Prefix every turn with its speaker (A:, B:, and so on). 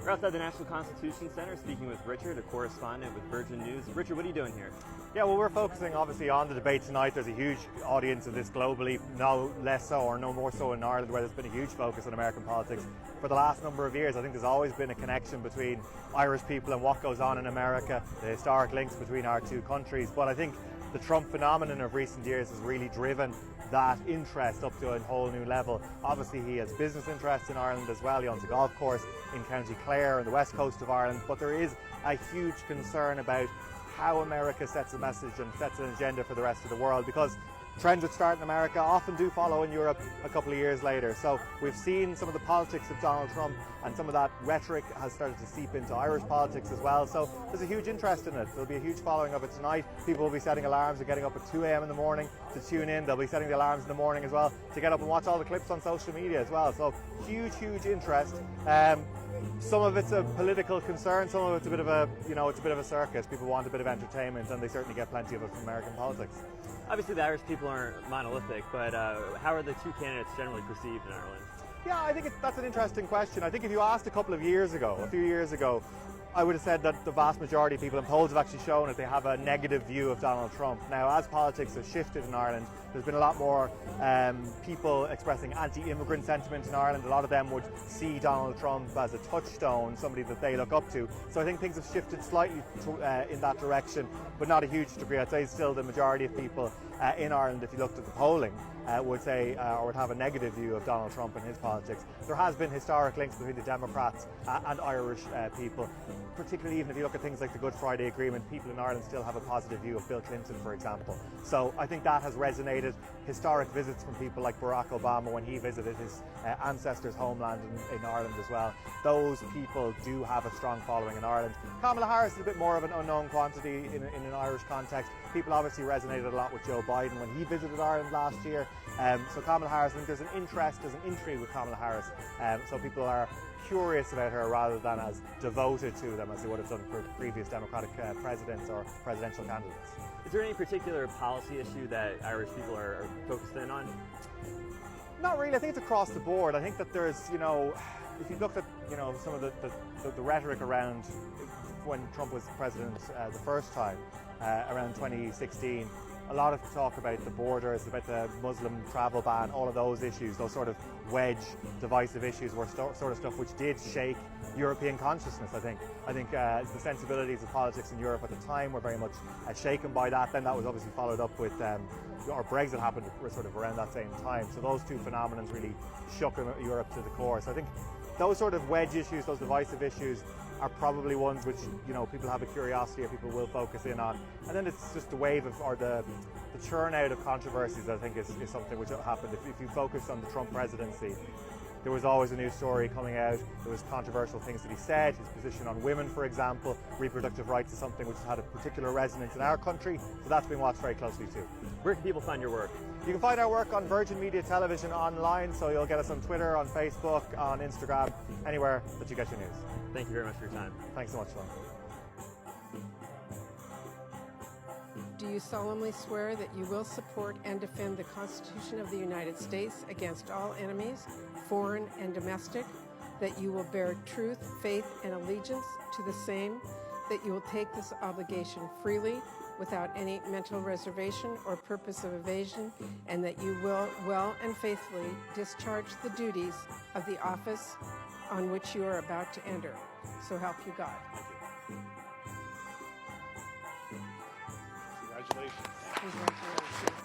A: We're outside the National Constitution Center speaking with Richard, a correspondent with Virgin News. Richard, what are you doing here?
B: Yeah, well, we're focusing obviously on the debate tonight. There's a huge audience of this globally, no less so or no more so in Ireland, where there's been a huge focus on American politics for the last number of years. I think there's always been a connection between Irish people and what goes on in America, the historic links between our two countries. But I think the Trump phenomenon of recent years has really driven that interest up to a whole new level. Obviously, he has business interests in Ireland as well. He owns a golf course in County Clare on the west coast of Ireland. But there is a huge concern about how America sets a message and sets an agenda for the rest of the world, because trends that start in America often do follow in Europe a couple of years later. So we've seen some of the politics of Donald Trump, and some of that rhetoric has started to seep into Irish politics as well. So there's a huge interest in it. There'll be a huge following of it tonight. People will be setting alarms and getting up at 2 a.m. in the morning to tune in. They'll be setting the alarms in the morning as well to get up and watch all the clips on social media as well. So huge interest. Some of it's a political concern, some of it's a bit of a circus. People want a bit of entertainment, and they certainly get plenty of it from American politics.
A: Obviously, the Irish people aren't monolithic, but how are the two candidates generally perceived in Ireland?
B: Yeah, I think that's an interesting question. I think if you asked a few years ago, I would have said that the vast majority of people, and polls have actually shown that they have a negative view of Donald Trump. Now, as politics has shifted in Ireland, there's been a lot more people expressing anti-immigrant sentiment in Ireland. A lot of them would see Donald Trump as a touchstone, somebody that they look up to. So I think things have shifted slightly in that direction, but not a huge degree. I'd say still the majority of people in Ireland, if you looked at the polling, would say or would have a negative view of Donald Trump and his politics. There has been historic links between the Democrats and Irish people, particularly even if you look at things like the Good Friday Agreement. People in Ireland still have a positive view of Bill Clinton, for example. So I think that has resonated. Historic visits from people like Barack Obama when he visited his ancestors' homeland in Ireland as well. Those people do have a strong following in Ireland. Kamala Harris is a bit more of an unknown quantity in an Irish context. People obviously resonated a lot with Joe Biden when he visited Ireland last year. So Kamala Harris, I think there's an interest, there's an intrigue with Kamala Harris. So people are curious about her rather than as devoted to them as they would have done for previous Democratic presidents or presidential candidates.
A: Is there any particular policy issue that Irish people are focused in on?
B: Not really. I think it's across the board. I think that there's, if you looked at, some of the rhetoric around when Trump was president the first time, around 2016, a lot of talk about the borders, about the Muslim travel ban, all of those issues, those sort of wedge divisive issues were sort of stuff which did shake European consciousness, I think. I think the sensibilities of politics in Europe at the time were very much shaken by that. Then that was obviously followed up with, or Brexit happened sort of around that same time. So those two phenomena really shook Europe to the core. So I think those sort of wedge issues, those divisive issues, are probably ones which people have a curiosity or people will focus in on. And then it's just the wave of, or the churn out of controversies, I think is something which happened. If you focus on the Trump presidency, there was always a new story coming out. There was controversial things that he said, his position on women, for example. Reproductive rights is something which has had a particular resonance in our country, so that's been watched very closely too.
A: Where can people find your work?
B: You can find our work on Virgin Media Television online, so you'll get us on Twitter, on Facebook, on Instagram, anywhere that you get your news.
A: Thank you very much for your time.
B: Thanks so much, Sean.
C: Do you solemnly swear that you will support and defend the Constitution of the United States against all enemies, foreign and domestic, that you will bear truth, faith, and allegiance to the same, that you will take this obligation freely, without any mental reservation or purpose of evasion, and that you will well and faithfully discharge the duties of the office on which you are about to enter. So help you God.
B: Congratulations.
C: Congratulations.